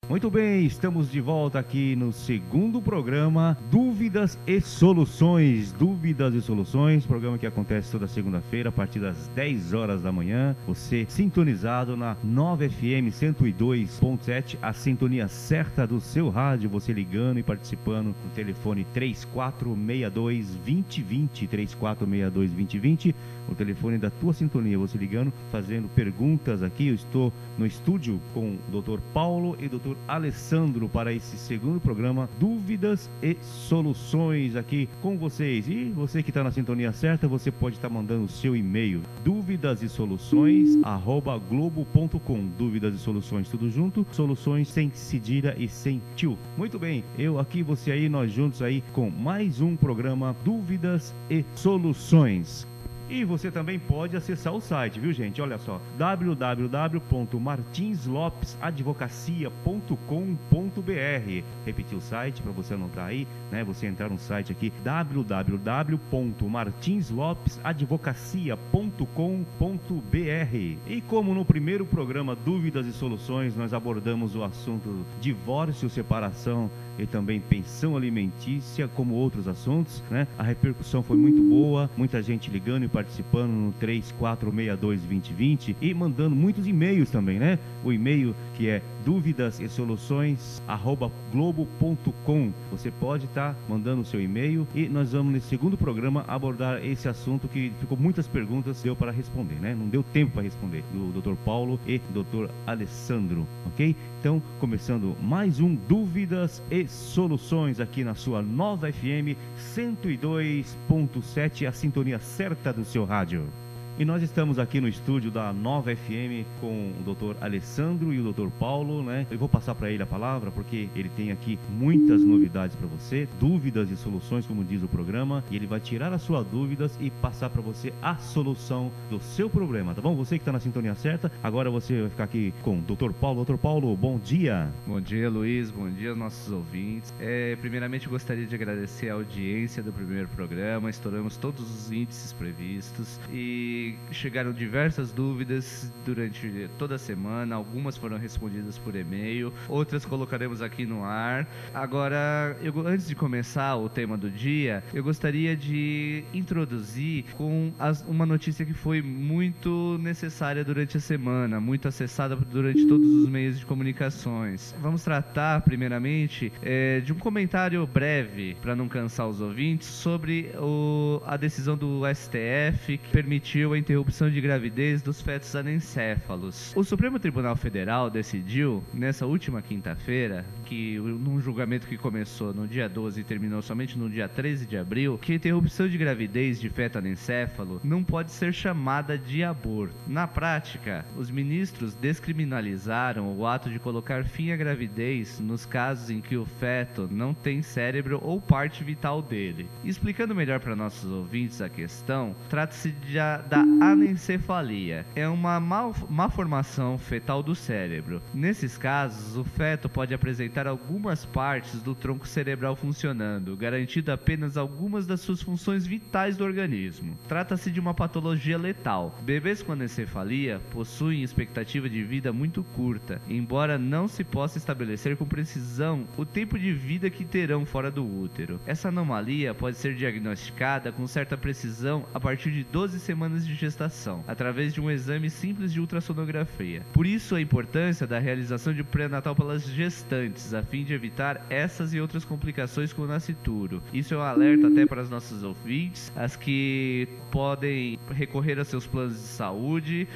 Muito bem, estamos de volta aqui no segundo programa Dúvidas e Soluções. Dúvidas e Soluções, programa que acontece toda segunda-feira a partir das 10 horas da manhã. Você sintonizado na 9FM 102.7, a sintonia certa do seu rádio. Você ligando e participando no telefone 3462-2020, 3462-2020, o telefone da tua sintonia. Você ligando, fazendo perguntas aqui. Eu estou no estúdio com o Dr. Paulo e o Dr. Alessandro para esse segundo programa Dúvidas e Soluções aqui com vocês. E você que está na sintonia certa, você pode estar mandando o seu e-mail dúvidas e soluções @globo.com. Dúvidas e Soluções tudo junto, soluções sem cedilha e sem tio. Muito bem, eu aqui, você aí, nós juntos aí com mais um programa Dúvidas e Soluções. E você também pode acessar o site, viu, gente? Olha só, www.martinslopes.advocacia.com.br. Repetir o site para você anotar aí, né? Você entrar no site aqui, www.martinslopes.advocacia.com.br. E como no primeiro programa Dúvidas e Soluções, nós abordamos o assunto divórcio, separação e também pensão alimentícia, como outros assuntos, né? A repercussão foi muito boa, muita gente ligando e participando no 3462-2020 e mandando muitos e-mails também, né? O e-mail que é dúvidas e soluções @globo.com. Você pode estar mandando o seu e-mail e nós vamos nesse segundo programa abordar esse assunto que ficou muitas perguntas, deu para responder, né? Não deu tempo para responder, do Dr. Paulo e Dr. Alessandro, ok? Então, começando mais um Dúvidas e Soluções aqui na sua Nova FM 102.7, a sintonia certa do seu rádio. E nós estamos aqui no estúdio da Nova FM com o Dr. Alessandro e o Dr. Paulo, né? Eu vou passar para ele a palavra porque ele tem aqui muitas novidades para você, dúvidas e soluções, como diz o programa, e ele vai tirar as suas dúvidas e passar para você a solução do seu problema, tá bom? Você que está na sintonia certa, agora você vai ficar aqui com o Dr. Paulo. Dr. Paulo, bom dia. Bom dia, Luiz, bom dia aos nossos ouvintes. Primeiramente, eu gostaria de agradecer a audiência do primeiro programa, estouramos todos os índices previstos e chegaram diversas dúvidas durante toda a semana, algumas foram respondidas por e-mail, outras colocaremos aqui no ar. Agora, antes de começar o tema do dia, eu gostaria de introduzir com uma notícia que foi muito necessária durante a semana, muito acessada durante todos os meios de comunicações. Vamos tratar, primeiramente, de um comentário breve, para não cansar os ouvintes, sobre a decisão do STF que permitiu a interrupção de gravidez dos fetos anencéfalos. O Supremo Tribunal Federal decidiu, nessa última quinta-feira, que num julgamento que começou no dia 12 e terminou somente no dia 13 de abril, que a interrupção de gravidez de feto anencéfalo não pode ser chamada de aborto. Na prática, os ministros descriminalizaram o ato de colocar fim à gravidez nos casos em que o feto não tem cérebro ou parte vital dele. Explicando melhor para nossos ouvintes a questão, trata-se da anencefalia. É uma malformação fetal do cérebro. Nesses casos, o feto pode apresentar algumas partes do tronco cerebral funcionando, garantindo apenas algumas das suas funções vitais do organismo. Trata-se de uma patologia letal. Bebês com anencefalia possuem expectativa de vida muito curta, embora não se possa estabelecer com precisão o tempo de vida que terão fora do útero. Essa anomalia pode ser diagnosticada com certa precisão a partir de 12 semanas de gestação, através de um exame simples de ultrassonografia. Por isso a importância da realização de pré-natal pelas gestantes, a fim de evitar essas e outras complicações com o nascituro. Isso é um alerta até para os nossos ouvintes, as que podem recorrer a seus planos de saúde,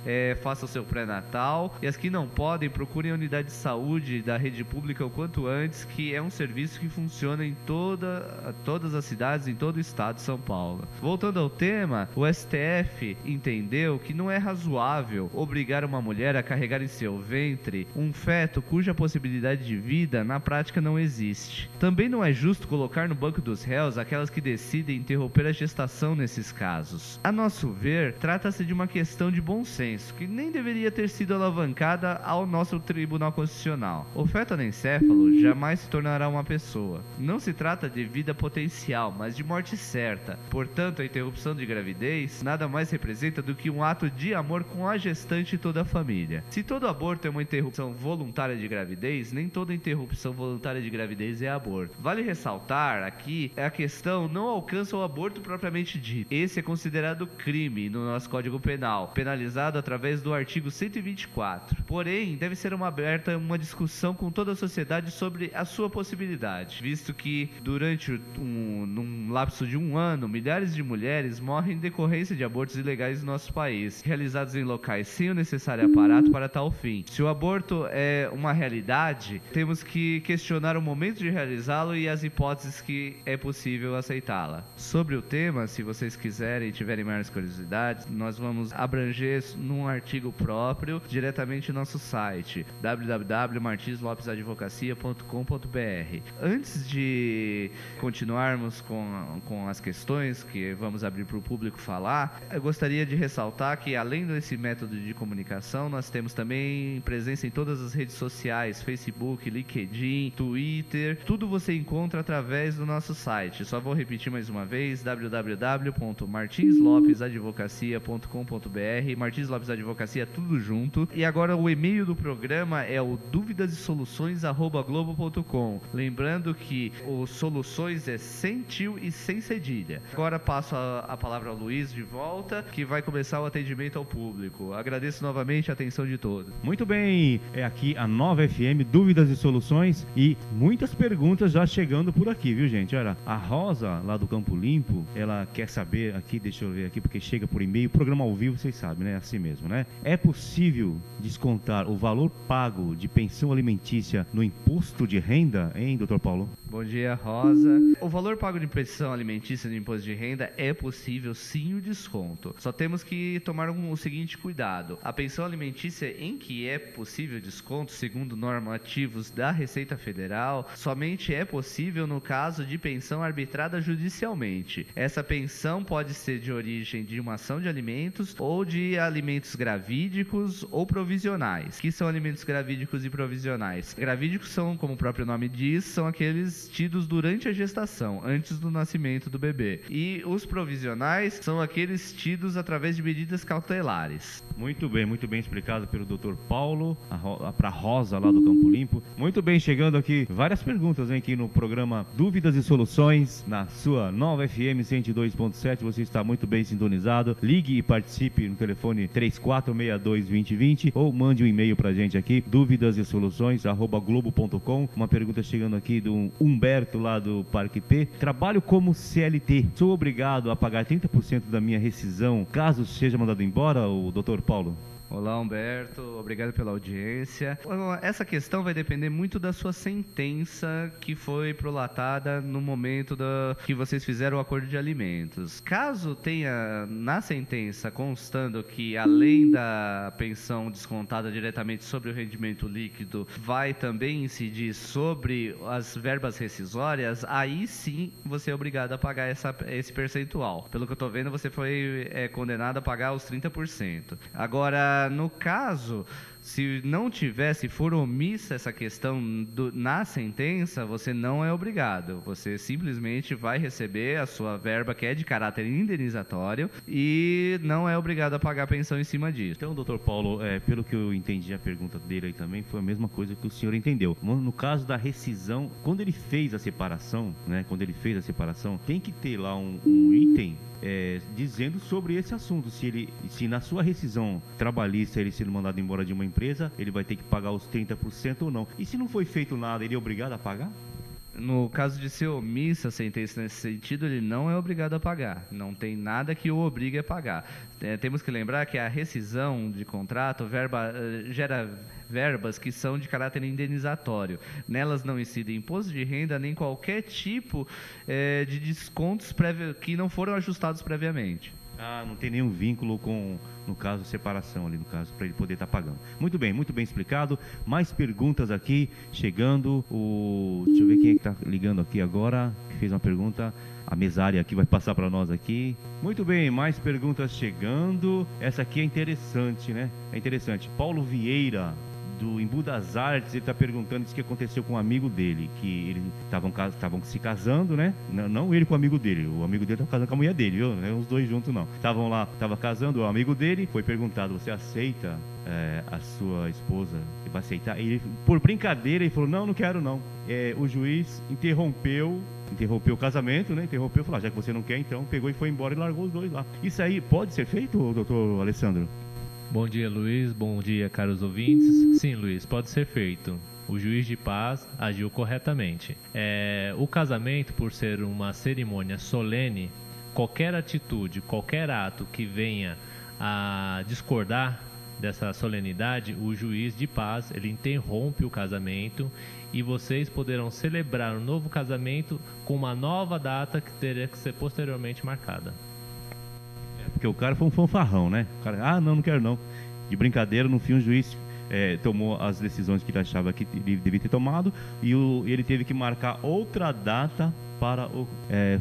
façam seu pré-natal, e as que não podem, procurem a unidade de saúde da rede pública o quanto antes, que é um serviço que funciona em todas as cidades, em todo o estado de São Paulo. Voltando ao tema, o STF entendeu que não é razoável obrigar uma mulher a carregar em seu ventre um feto cuja possibilidade de vida na prática não existe. Também não é justo colocar no banco dos réus aquelas que decidem interromper a gestação nesses casos. A nosso ver, trata-se de uma questão de bom senso, que nem deveria ter sido alavancada ao nosso Tribunal Constitucional. O feto anencéfalo jamais se tornará uma pessoa. Não se trata de vida potencial, mas de morte certa. Portanto, a interrupção de gravidez nada mais representa representa do que um ato de amor com a gestante e toda a família. Se todo aborto é uma interrupção voluntária de gravidez, nem toda interrupção voluntária de gravidez é aborto. Vale ressaltar aqui, a questão não alcança o aborto propriamente dito. Esse é considerado crime no nosso Código Penal, penalizado através do artigo 124. Porém, deve ser aberta uma discussão com toda a sociedade sobre a sua possibilidade, visto que durante num lapso de um ano, milhares de mulheres morrem em decorrência de abortos ilegais no nosso país, realizados em locais sem o necessário aparato para tal fim. Se o aborto é uma realidade, temos que questionar o momento de realizá-lo e as hipóteses que é possível aceitá-la. Sobre o tema, se vocês quiserem e tiverem maiores curiosidades, nós vamos abranger num artigo próprio diretamente no nosso site www.martinslopesadvocacia.com.br. Antes de continuarmos com as questões que vamos abrir para o público falar, eu gostaria de ressaltar que além desse método de comunicação, nós temos também presença em todas as redes sociais, Facebook, LinkedIn, Twitter, tudo você encontra através do nosso site. Só vou repetir mais uma vez, www.martinslopesadvocacia.com.br. Martins Lopes Advocacia, tudo junto. E agora o e-mail do programa é o duvidasesoluções@globo.com. Lembrando que o soluções é sem tio e sem cedilha. Agora passo a palavra ao Luiz de volta, que vai começar o atendimento ao público. Agradeço novamente a atenção de todos. Muito bem, é aqui a Nova FM, Dúvidas e Soluções, e muitas perguntas já chegando por aqui, viu, gente? Olha, a Rosa, lá do Campo Limpo, ela quer saber aqui, deixa eu ver aqui, porque chega por e-mail, programa ao vivo, vocês sabem, né? É assim mesmo, né? É possível descontar o valor pago de pensão alimentícia no imposto de renda, hein, doutor Paulo? Bom dia, Rosa. O valor pago de pensão alimentícia no imposto de renda é possível sim o desconto. Só temos que tomar o seguinte cuidado. A pensão alimentícia em que é possível desconto, segundo normativos da Receita Federal, somente é possível no caso de pensão arbitrada judicialmente. Essa pensão pode ser de origem de uma ação de alimentos ou de alimentos gravídicos ou provisionais. Que são alimentos gravídicos e provisionais? Gravídicos são, como o próprio nome diz, são aqueles tidos durante a gestação, antes do nascimento do bebê. E os provisionais são aqueles tidos através de medidas cautelares. Muito bem explicado pelo Dr. Paulo, para Rosa lá do Campo Limpo. Muito bem, chegando aqui várias perguntas, hein, aqui no programa Dúvidas e Soluções, na sua Nova FM 102.7, você está muito bem sintonizado. Ligue e participe no telefone 3462-2020 ou mande um e-mail pra gente aqui, duvidasesoluções@globo.com. Uma pergunta chegando aqui do Humberto lá do Parque P. Trabalho como CLT, sou obrigado a pagar 30% da minha rescisão caso seja mandado embora, o Dr. Paulo? Olá, Humberto, obrigado pela audiência. Essa questão vai depender muito da sua sentença que foi prolatada no momento que vocês fizeram o acordo de alimentos. Caso tenha na sentença constando que além da pensão descontada diretamente sobre o rendimento líquido, vai também incidir sobre as verbas rescisórias, aí sim você é obrigado a pagar esse percentual. Pelo que eu estou vendo, você foi condenado a pagar os 30%. Agora, no caso, se não tivesse, for omissa essa questão na sentença, você não é obrigado. Você simplesmente vai receber a sua verba, que é de caráter indenizatório, e não é obrigado a pagar a pensão em cima disso. Então, doutor Paulo, pelo que eu entendi, a pergunta dele aí também foi a mesma coisa que o senhor entendeu. No caso da rescisão, quando ele fez a separação, né? Tem que ter lá um item dizendo sobre esse assunto. Se na sua rescisão trabalhista ele sendo mandado embora de uma empresa, ele vai ter que pagar os 30% ou não. E se não foi feito nada, ele é obrigado a pagar? No caso de ser omissa a sentença nesse sentido, ele não é obrigado a pagar. Não tem nada que o obrigue a pagar. Temos que lembrar que a rescisão de contrato gera verbas que são de caráter indenizatório. Nelas não incide imposto de renda nem qualquer tipo de descontos que não foram ajustados previamente. Não tem nenhum vínculo com, no caso, separação ali, no caso, para ele poder estar pagando. Muito bem explicado. Mais perguntas aqui, chegando. Deixa eu ver quem é que está ligando aqui agora, que fez uma pergunta. A mesária aqui vai passar para nós aqui. Muito bem, mais perguntas chegando. Essa aqui é interessante, né? É interessante. Paulo Vieira, do Embu das Artes, ele está perguntando o que aconteceu com um amigo dele, que eles estavam se casando, né? Não ele com o amigo dele estava casando com a mulher dele, viu? Não é os dois juntos, não. Estavam lá, estava casando, o amigo dele foi perguntado: você aceita a sua esposa? Você vai aceitar? E ele, por brincadeira, ele falou: não quero não. O juiz interrompeu o casamento, né? Interrompeu, falou: já que você não quer, então pegou e foi embora e largou os dois lá. Isso aí pode ser feito, doutor Alessandro? Bom dia, Luiz. Bom dia, caros ouvintes. Sim, Luiz, pode ser feito. O juiz de paz agiu corretamente. O casamento, por ser uma cerimônia solene, qualquer atitude, qualquer ato que venha a discordar dessa solenidade, o juiz de paz, ele interrompe o casamento e vocês poderão celebrar um novo casamento com uma nova data que terá que ser posteriormente marcada. Porque o cara foi um fanfarrão, né? O cara, não quero não. De brincadeira, no fim o juiz tomou as decisões que ele achava que ele devia ter tomado e ele teve que marcar outra data para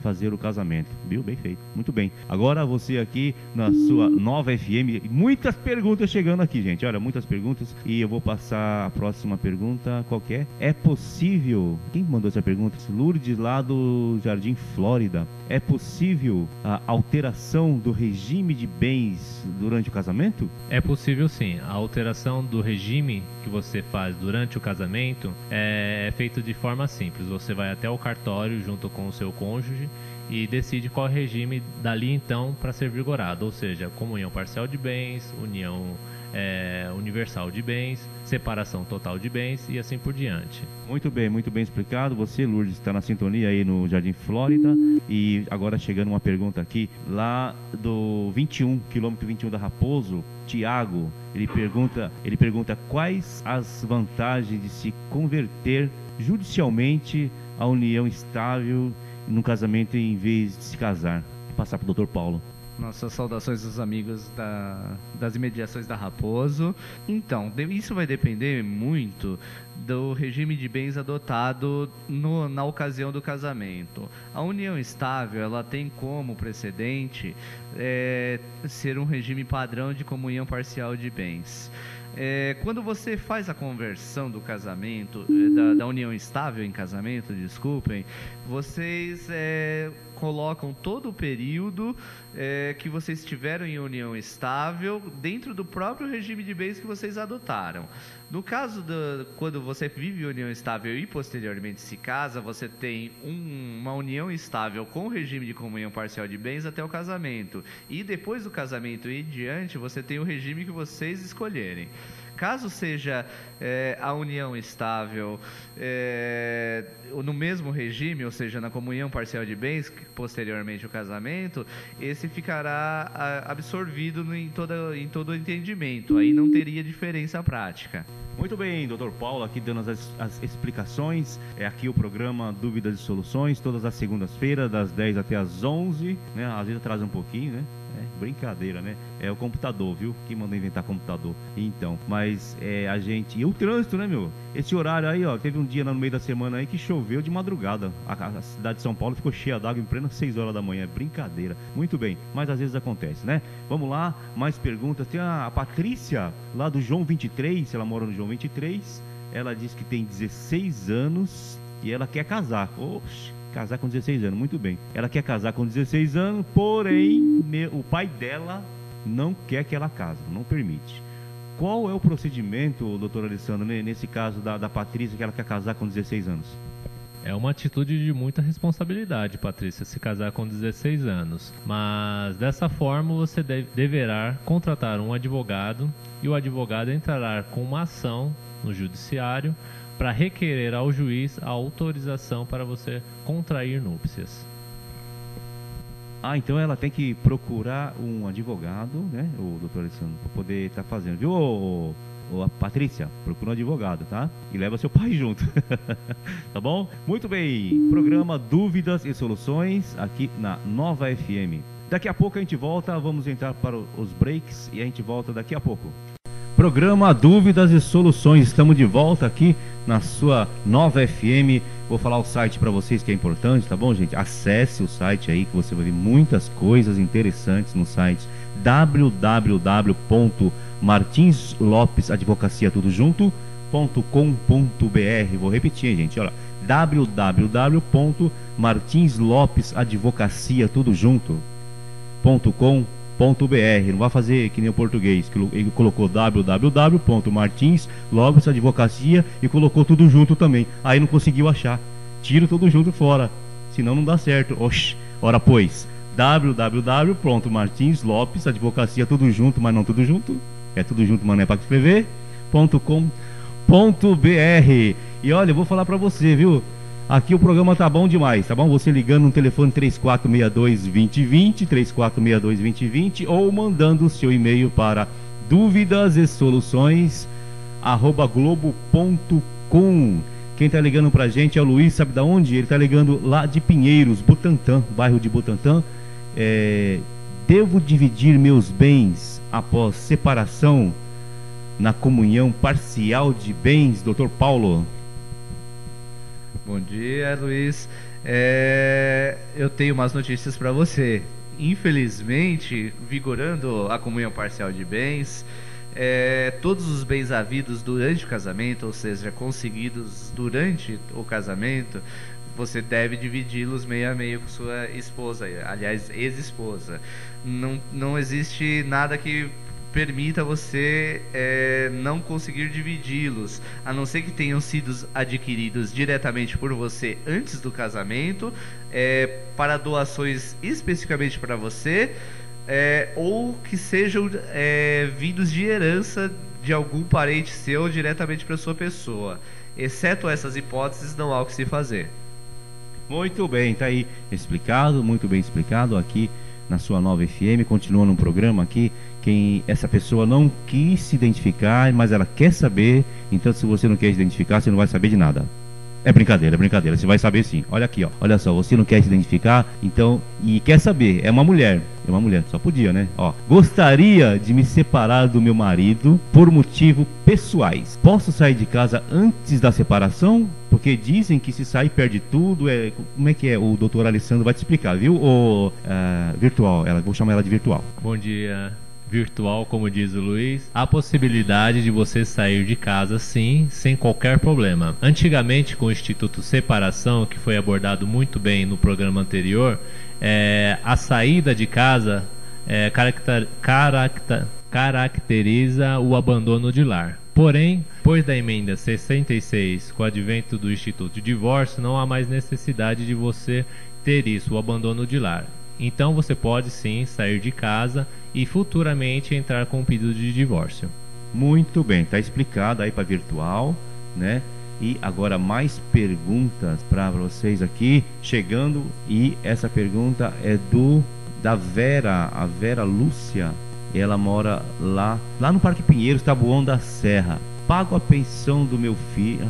fazer o casamento. Viu? Bem feito. Muito bem. Agora você aqui na sua Nova FM. Muitas perguntas chegando aqui, gente. Olha, muitas perguntas. E eu vou passar a próxima pergunta. Qual que é? É possível... Quem mandou essa pergunta? Lourdes, lá do Jardim Flórida. É possível a alteração do regime de bens durante o casamento? É possível, sim. A alteração do regime que você faz durante o casamento é feito de forma simples. Você vai até o cartório junto com o seu cônjuge e decide qual regime dali então para ser vigorado, ou seja, comunhão parcial de bens, união universal de bens, separação total de bens e assim por diante. Muito bem explicado. Você, Lourdes, está na sintonia aí no Jardim Flórida. E agora chegando uma pergunta aqui, lá do quilômetro 21 da Raposo, Tiago, ele pergunta quais as vantagens de se converter judicialmente a união estável no casamento em vez de se casar. Vou passar para o Dr. Paulo. Nossas saudações aos amigos das imediações da Raposo. Então, isso vai depender muito do regime de bens adotado na ocasião do casamento. A união estável, ela tem como precedente ser um regime padrão de comunhão parcial de bens. Quando você faz a conversão do casamento, da união estável em casamento, vocês colocam todo o período que vocês tiveram em união estável dentro do próprio regime de bens que vocês adotaram. No caso quando você vive união estável e posteriormente se casa, você tem uma união estável com o regime de comunhão parcial de bens até o casamento. E depois do casamento e diante, você tem o regime que vocês escolherem. Caso seja a união estável no mesmo regime, ou seja, na comunhão parcial de bens, posteriormente o casamento, esse ficará absorvido em todo o entendimento. Aí não teria diferença prática. Muito bem, Dr. Paulo, aqui dando as explicações. É aqui o programa Dúvidas e Soluções, todas as segundas-feiras, das 10 até as 11, né? Às vezes atrasa um pouquinho, né? Brincadeira, né? É o computador, viu? Quem mandou inventar computador? Então, mas a gente... E o trânsito, né, meu? Esse horário aí, ó, teve um dia no meio da semana aí que choveu de madrugada. A cidade de São Paulo ficou cheia d'água em plena 6 horas da manhã. Brincadeira. Muito bem, mas às vezes acontece, né? Vamos lá, mais perguntas. Tem a Patrícia, lá do João 23, ela mora no João 23. Ela diz que tem 16 anos e ela quer casar. Oxe, casar com 16 anos, muito bem. Ela quer casar com 16 anos, porém o pai dela não quer que ela case, não permite. Qual é o procedimento, doutor Alessandro, nesse caso da Patrícia, que ela quer casar com 16 anos? É uma atitude de muita responsabilidade, Patrícia, se casar com 16 anos. Mas dessa forma você deverá contratar um advogado e o advogado entrará com uma ação no judiciário para requerer ao juiz a autorização para você contrair núpcias. Então ela tem que procurar um advogado, né, o doutor Alessandro, para poder estar fazendo, viu, a Patrícia? Procura um advogado, tá? E leva seu pai junto. Tá bom? Muito bem, programa Dúvidas e Soluções aqui na Nova FM. Daqui a pouco a gente volta, vamos entrar para os breaks e a gente volta daqui a pouco. Programa Dúvidas e Soluções, estamos de volta aqui na sua Nova FM. Vou falar o site para vocês que é importante, tá bom, gente? Acesse o site aí que você vai ver muitas coisas interessantes no site www.novafm.com.br. Martins Lopes Advocacia tudo junto .com.br. Vou repetir, gente, olha, www.martinslopesadvocacia tudo junto.com.br. Não vai fazer que nem o português, que ele colocou www.martinslopesadvocacia e colocou tudo junto também. Aí não conseguiu achar. Tira tudo junto fora, senão não dá certo. Oxi, ora pois, www.martinslopesadvocacia tudo junto, mas não tudo junto. É tudo junto, mas não é para escrever. .com.br. E olha, eu vou falar para você, viu? Aqui o programa tá bom demais, tá bom? Você ligando no telefone 3462-2020, 3462-2020, ou mandando o seu e-mail para duvidasesoluções@globo.com. Quem tá ligando pra gente é o Luiz, sabe da onde? Ele tá ligando lá de Pinheiros, Butantã, bairro de Butantã. Devo dividir meus bens após separação na comunhão parcial de bens, Dr. Paulo? Bom dia, Luiz. Eu tenho umas notícias para você. Infelizmente, vigorando a comunhão parcial de bens, todos os bens havidos durante o casamento, ou seja, conseguidos durante o casamento, você deve dividi-los meio a meio com sua esposa, aliás, ex-esposa. Não existe nada que permita você não conseguir dividi-los, a não ser que tenham sido adquiridos diretamente por você antes do casamento, para doações especificamente para você, ou que sejam vindos de herança de algum parente seu diretamente para sua pessoa. Exceto essas hipóteses, não há o que se fazer. Muito bem, tá aí explicado, muito bem explicado aqui na sua Nova FM. Continua no programa aqui. Essa pessoa não quis se identificar, mas ela quer saber. Então, se você não quer se identificar, você não vai saber de nada. É brincadeira, você vai saber sim. Olha aqui, ó. Olha só, você não quer se identificar, então, e quer saber, é uma mulher, só podia, né? Ó, gostaria de me separar do meu marido por motivos pessoais. Posso sair de casa antes da separação? Porque dizem que se sair perde tudo. Como é que é? O doutor Alessandro vai te explicar, viu? Virtual, vou chamar ela de virtual. Bom dia. Virtual, como diz o Luiz, a possibilidade de você sair de casa sim, sem qualquer problema. Antigamente, com o Instituto Separação, que foi abordado muito bem no programa anterior, a saída de casa caracteriza o abandono de lar. Porém, depois da emenda 66, com o advento do Instituto de Divórcio, não há mais necessidade de você ter isso, o abandono de lar. Então você pode sim sair de casa e futuramente entrar com um pedido de divórcio. Muito bem, está explicado aí para virtual, né? E agora mais perguntas para vocês aqui chegando, e essa pergunta é da Vera, a Vera Lúcia. Ela mora lá no Parque Pinheiros, Taboão da Serra. Pago a pensão do meu filho.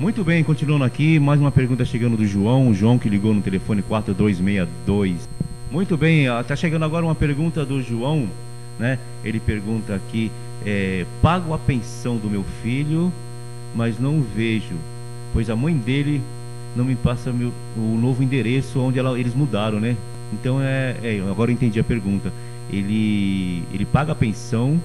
Muito bem, continuando aqui, mais uma pergunta chegando do João, o João que ligou no telefone 4262. Muito bem, está chegando agora uma pergunta do João, né? Ele pergunta aqui, pago a pensão do meu filho, mas não vejo, pois a mãe dele não me passa o novo endereço onde eles mudaram, né? Então, agora eu entendi a pergunta. Ele paga a pensão,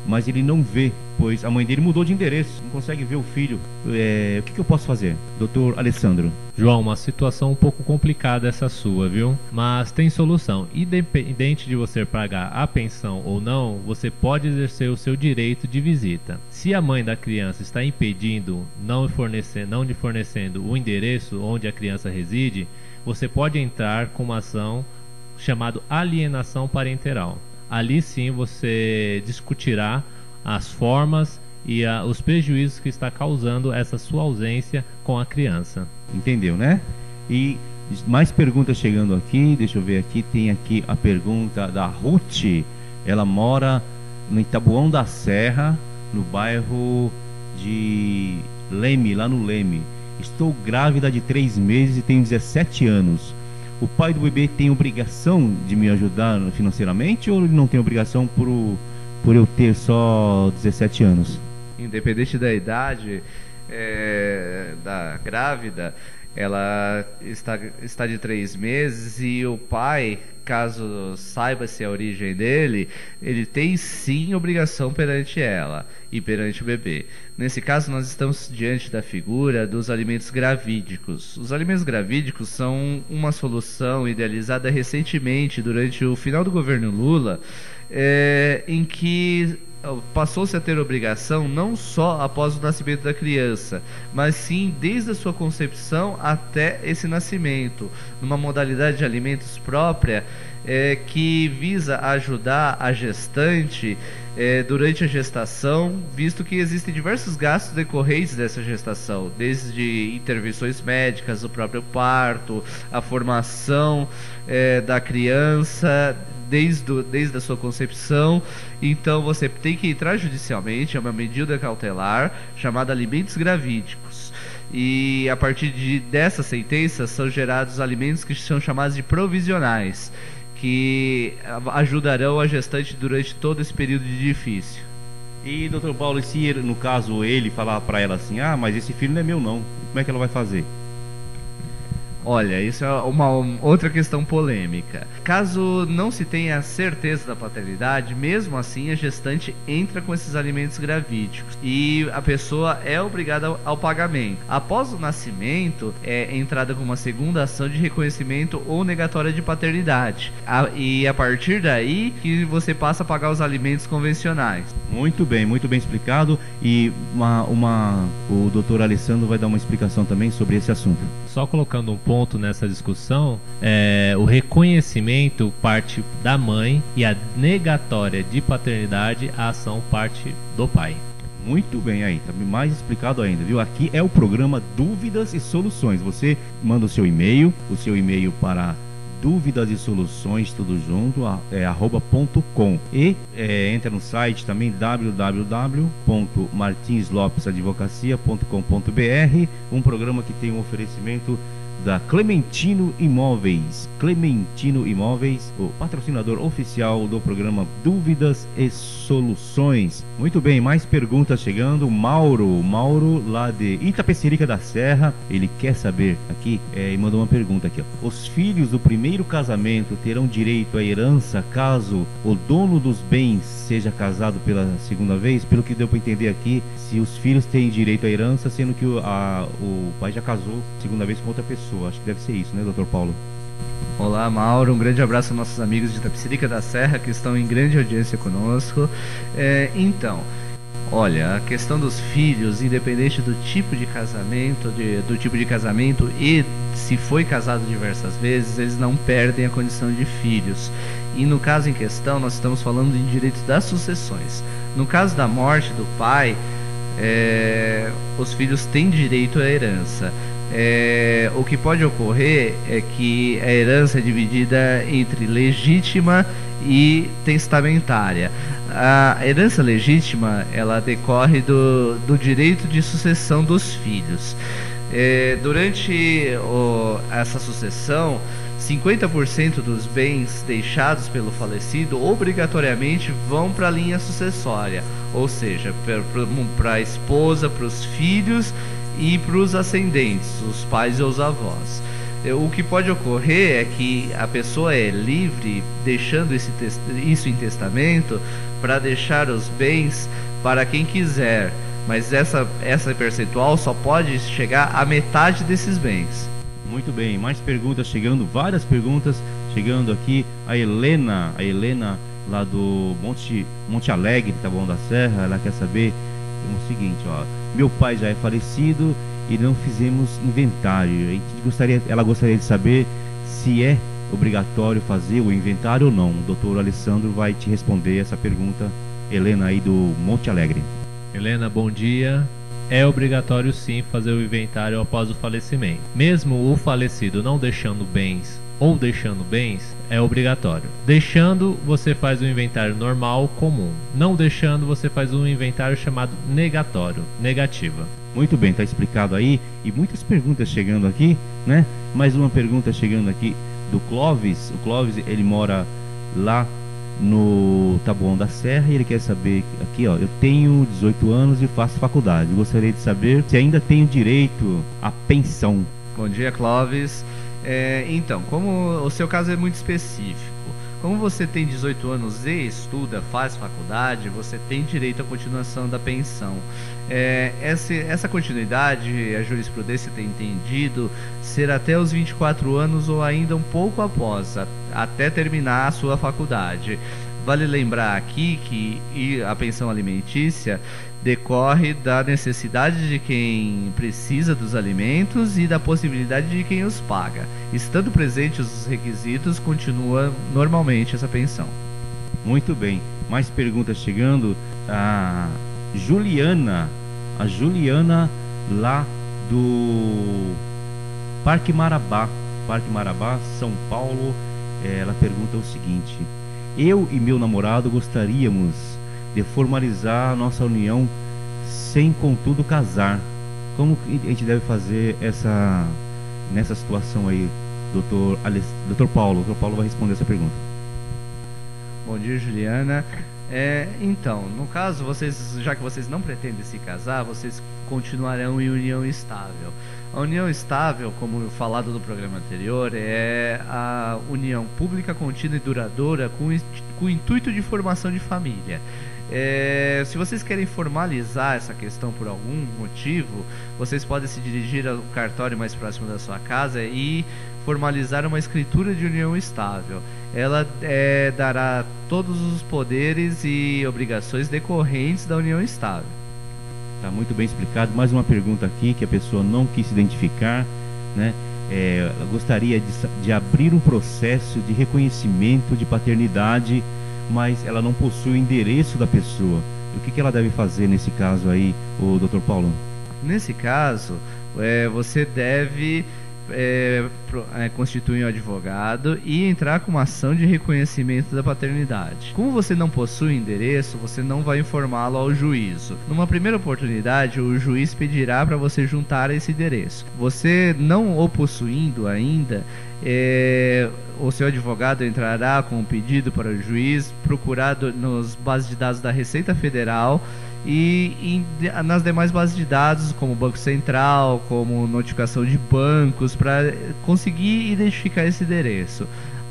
mas ele não vê, pois a mãe dele mudou de endereço, não consegue ver o filho. O que eu posso fazer, doutor Alessandro? João, uma situação um pouco complicada essa sua, viu? Mas tem solução. Independente de você pagar a pensão ou não, você pode exercer o seu direito de visita. Se a mãe da criança está impedindo, não lhe fornecendo o endereço onde a criança reside, você pode entrar com uma ação chamada alienação parental. Ali sim você discutirá as formas e os prejuízos que está causando essa sua ausência com a criança. Entendeu, né? E mais perguntas chegando aqui, deixa eu ver aqui, tem aqui a pergunta da Ruth. Ela mora no Taboão da Serra, no bairro de Leme, lá no Leme. Estou grávida de 3 meses e tenho 17 anos. O pai do bebê tem obrigação de me ajudar financeiramente, ou ele não tem obrigação por eu ter só 17 anos? Independente da idade da grávida, ela está de 3 meses e o pai, caso saiba-se a origem dele, ele tem sim obrigação perante ela e perante o bebê. Nesse caso, nós estamos diante da figura dos alimentos gravídicos. Os alimentos gravídicos são uma solução idealizada recentemente, durante o final do governo Lula, em que passou-se a ter obrigação não só após o nascimento da criança, mas sim desde a sua concepção até esse nascimento, numa modalidade de alimentos própria, que visa ajudar a gestante durante a gestação, visto que existem diversos gastos decorrentes dessa gestação, desde intervenções médicas, o próprio parto, a formação da criança, desde a sua concepção. Então você tem que entrar judicialmente, é uma medida cautelar chamada alimentos gravídicos, e a partir dessa sentença são gerados alimentos que são chamados de provisionais, que ajudarão a gestante durante todo esse período difícil. E doutor Paulo, se no caso ele falar para ela assim, mas esse filho não é meu não, como é que ela vai fazer? Olha, isso é uma outra questão polêmica. Caso não se tenha a certeza da paternidade, mesmo assim a gestante entra com esses alimentos gravídicos e a pessoa é obrigada ao pagamento. Após o nascimento, é entrada com uma segunda ação de reconhecimento ou negatória de paternidade. E a partir daí que você passa a pagar os alimentos convencionais. Muito bem explicado. E o doutor Alessandro vai dar uma explicação também sobre esse assunto. Só colocando um ponto nessa discussão, o reconhecimento parte da mãe e a negatória de paternidade, a ação parte do pai. Muito bem, aí tá mais explicado ainda, viu? Aqui é o programa Dúvidas e Soluções. Você manda o seu e-mail para dúvidas e soluções, tudo junto, @.com, e entra no site também www.martinslopesadvocacia.com.br, um programa que tem um oferecimento da Clementino Imóveis, o patrocinador oficial do programa Dúvidas e Soluções. Muito bem, mais perguntas chegando. Mauro lá de Itapecerica da Serra, ele quer saber aqui, e mandou uma pergunta aqui, ó. Os filhos do primeiro casamento terão direito à herança caso o dono dos bens seja casado pela segunda vez? Pelo que deu para entender aqui, se os filhos têm direito à herança, sendo que o pai já casou segunda vez com outra pessoa. Acho que deve ser isso, né, doutor Paulo? Olá, Mauro, um grande abraço aos nossos amigos de Itapecerica da Serra que estão em grande audiência conosco. Então, olha, a questão dos filhos, independente do tipo de casamento, e se foi casado diversas vezes, eles não perdem a condição de filhos. E no caso em questão, nós estamos falando de direitos das sucessões. No caso da morte do pai, os filhos têm direito à herança. O que pode ocorrer é que a herança é dividida entre legítima e testamentária. A herança legítima, ela decorre do direito de sucessão dos filhos. Durante essa sucessão, 50% dos bens deixados pelo falecido obrigatoriamente vão para a linha sucessória, ou seja, para a esposa, para os filhos e para os ascendentes, os pais e os avós. O que pode ocorrer é que a pessoa é livre, deixando isso em testamento, para deixar os bens para quem quiser, mas essa percentual só pode chegar à metade desses bens. Muito bem, mais perguntas chegando, várias perguntas chegando aqui. A Helena lá do Monte Alegre, Taboão da Serra, ela quer saber o seguinte, ó: meu pai já é falecido e não fizemos inventário. Ela gostaria de saber se é obrigatório fazer o inventário ou não. O doutor Alessandro vai te responder essa pergunta, Helena aí do Monte Alegre. Helena, bom dia. É obrigatório sim fazer o inventário após o falecimento. Mesmo o falecido não deixando bens ou deixando bens, é obrigatório. Deixando, você faz o inventário normal, comum. Não deixando, você faz um inventário chamado negatório, negativa. Muito bem, está explicado aí. E muitas perguntas chegando aqui, né? Mais uma pergunta chegando aqui do Clóvis. O Clóvis, ele mora lá no Taboão da Serra e ele quer saber aqui, ó: eu tenho 18 anos e faço faculdade. Gostaria de saber se ainda tenho direito à pensão Bom dia, Clóvis. Então, como o seu caso é muito específico, como você tem 18 anos e estuda, faz faculdade, você tem direito à continuação da pensão. Essa continuidade, a jurisprudência tem entendido, ser até os 24 anos ou ainda um pouco após, até terminar a sua faculdade. Vale lembrar aqui que a pensão alimentícia decorre da necessidade de quem precisa dos alimentos e da possibilidade de quem os paga. Estando presentes os requisitos, continua normalmente essa pensão. Muito bem. Mais perguntas chegando. A Juliana lá do Parque Marabá, São Paulo, ela pergunta o seguinte: eu e meu namorado gostaríamos de formalizar a nossa união sem contudo casar. Como que a gente deve fazer nessa situação aí, doutor Paulo? Doutor Paulo vai responder essa pergunta. Bom dia, Juliana. Então, no caso, já que vocês não pretendem se casar, vocês continuarão em união estável. A união estável, como falado no programa anterior, é a união pública contínua e duradoura com o intuito de formação de família. Se vocês querem formalizar essa questão por algum motivo, vocês podem se dirigir ao cartório mais próximo da sua casa e formalizar uma escritura de união estável. Ela dará todos os poderes e obrigações decorrentes da união estável. Está muito bem explicado. Mais uma pergunta aqui que a pessoa não quis se identificar, né? Ela gostaria de abrir um processo de reconhecimento de paternidade, mas ela não possui o endereço da pessoa. O que ela deve fazer nesse caso aí, o Dr. Paulo? Nesse caso, você deve constituir um advogado e entrar com uma ação de reconhecimento da paternidade. Como você não possui endereço, você não vai informá-lo ao juízo. Numa primeira oportunidade, o juiz pedirá para você juntar esse endereço. Você não o possuindo ainda, o seu advogado entrará com um pedido para o juiz, procurado nos bases de dados da Receita Federal e nas demais bases de dados, como Banco Central, como notificação de bancos, para conseguir identificar esse endereço.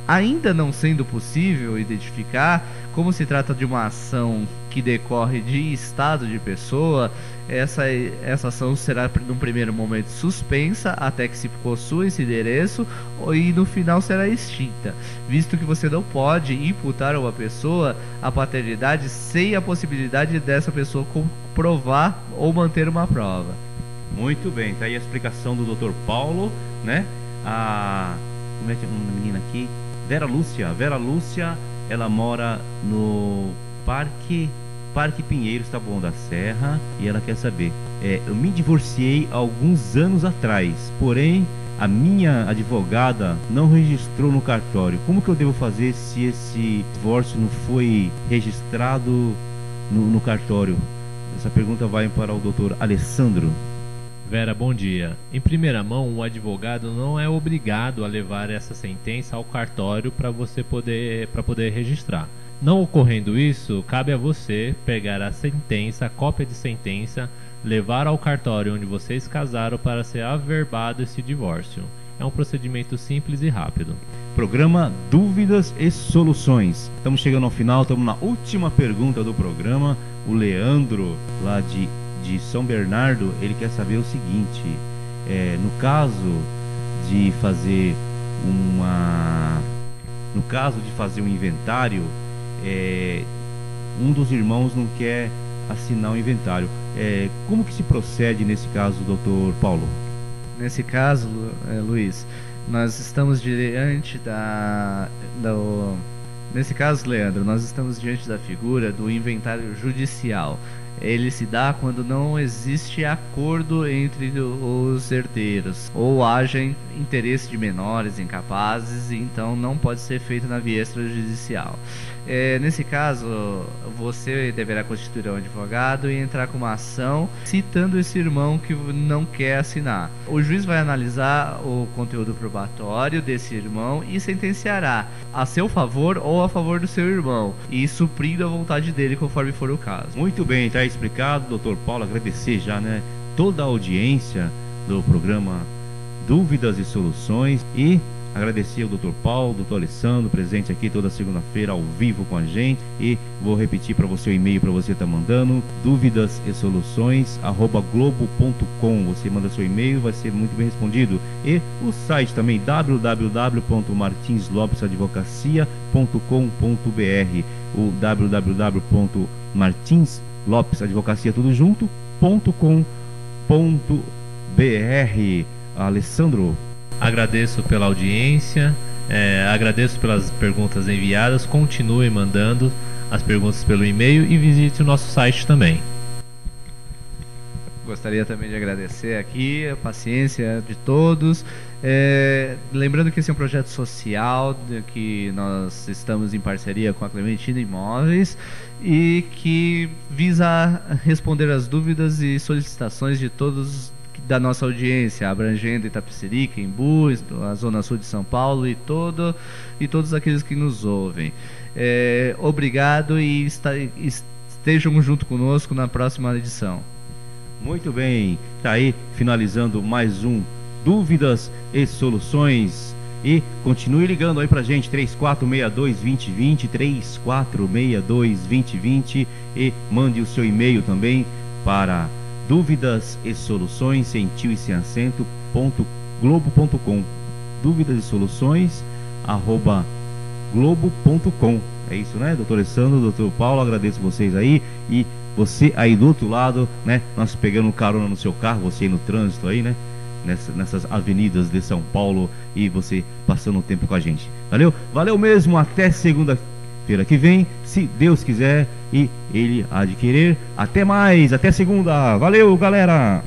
Ainda não sendo possível identificar, como se trata de uma ação que decorre de estado de pessoa, essa ação será num primeiro momento suspensa até que se possua esse endereço e no final será extinta, visto que você não pode imputar a uma pessoa a paternidade sem a possibilidade dessa pessoa comprovar ou manter uma prova. Muito bem, tá aí a explicação do Dr. Paulo, né? Como é que é uma menina aqui? Vera Lúcia, ela mora no Parque Pinheiros, Taboão da Serra, e ela quer saber: eu me divorciei há alguns anos atrás, porém a minha advogada não registrou no cartório. Como que eu devo fazer se esse divórcio não foi registrado no cartório? Essa pergunta vai para o doutor Alessandro. Vera, bom dia. Em primeira mão, o advogado não é obrigado a levar essa sentença ao cartório para poder registrar. Não ocorrendo isso, cabe a você pegar a cópia de sentença, levar ao cartório onde vocês casaram para ser averbado esse divórcio. É um procedimento simples e rápido. Programa Dúvidas e Soluções. Estamos chegando ao final, estamos na última pergunta do programa. O Leandro, lá de São Bernardo, ele quer saber o seguinte: no caso de fazer um inventário, um dos irmãos não quer assinar o inventário. Como que se procede nesse caso, doutor Paulo? Nesse caso, Luiz, nós estamos diante Nesse caso, Leandro, nós estamos diante da figura do inventário judicial. Ele se dá quando não existe acordo entre os herdeiros ou haja interesse de menores incapazes, então não pode ser feito na via extrajudicial. Nesse caso, você deverá constituir um advogado e entrar com uma ação citando esse irmão que não quer assinar. O juiz vai analisar o conteúdo probatório desse irmão e sentenciará a seu favor ou a favor do seu irmão, e suprindo a vontade dele conforme for o caso. Muito bem, está explicado, doutor Paulo. Agradecer já, né, toda a audiência do programa Dúvidas e Soluções. E agradecer ao Dr. Paulo, Dr. Alessandro, presente aqui toda segunda-feira ao vivo com a gente. E vou repetir para você o e-mail para você estar mandando: dúvidas e soluções @globo.com. Você manda seu e-mail, vai ser muito bem respondido. E o site também, www.martinslopes.advocacia.com.br. o www.martinslopes.advocacia.com.br. Alessandro, agradeço pela audiência, agradeço pelas perguntas enviadas. Continue mandando as perguntas pelo e-mail e visite o nosso site também. Gostaria também de agradecer aqui a paciência de todos. Lembrando que esse é um projeto social, que nós estamos em parceria com a Clementina Imóveis e que visa responder às dúvidas e solicitações de todos da nossa audiência, abrangendo Itapecerica, Embu, a Zona Sul de São Paulo e todos aqueles que nos ouvem. Obrigado e estejam junto conosco na próxima edição. Muito bem, tá aí finalizando mais um Dúvidas e Soluções. E continue ligando aí pra gente, 3462-2020, 3462-2020, e mande o seu e-mail também para dúvidas e soluções, sem tio e sem acento, globo.com. Dúvidas e soluções @globo.com. É isso, né, doutor Alessandro, doutor Paulo? Agradeço vocês aí. E você aí do outro lado, né, nós pegando carona no seu carro, você aí no trânsito aí, né, nessas avenidas de São Paulo, e você passando o tempo com a gente. Valeu mesmo, até segunda-feira que vem, se Deus quiser e Ele há de querer. Até mais, até segunda. Valeu, galera!